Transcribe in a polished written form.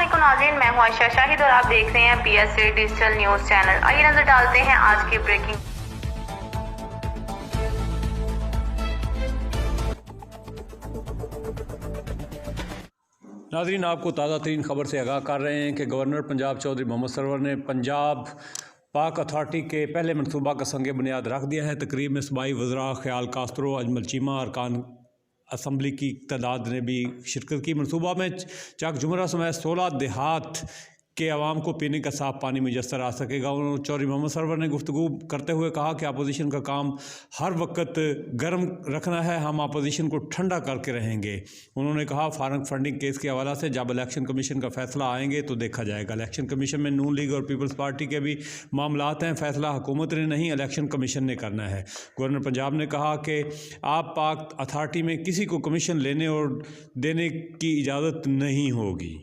अस्सलामुअलैकुम नाज़रीन, मैं हूं आयशा शाहिद और आप देख रहे हैं PSA डिजिटल न्यूज़ चैनल। आइए नजर डालते हैं आज की ब्रेकिंग। नाज़रीन, आपको ताज़ा तरीन खबर से आगाह कर रहे हैं कि गवर्नर पंजाब चौधरी मोहम्मद सरवर ने पंजाब पाक अथॉरिटी के पहले मनसूबा का संग बुनियाद रख दिया है। तकरीब में सूबाई वज़रा ख्याल कास्त्रो, अजमल चीमा, अरकान असम्बली की तादाद ने भी शिरकत की। मनसूबा में चक जुमरा समेत 16 देहात के अवाम को पीने का साफ़ पानी मुयसर आ सकेगा। उन्होंने चौधरी मोहम्मद सरवर ने गुफ्तगू करते हुए कहा कि अपोजिशन का काम हर वक्त गर्म रखना है, हम अपोजिशन को ठंडा करके रहेंगे। उन्होंने कहा फारग फंडिंग केस के हवाला से जब इलेक्शन कमीशन का फैसला आएंगे तो देखा जाएगा। इलेक्शन कमीशन में नून लीग और पीपल्स पार्टी के भी मामलात हैं, फैसला हुकूमत ने नहीं इलेक्शन कमीशन ने करना है। गवर्नर पंजाब ने कहा कि आप पाक अथॉरिटी में किसी को कमीशन लेने और देने की इजाज़त नहीं होगी।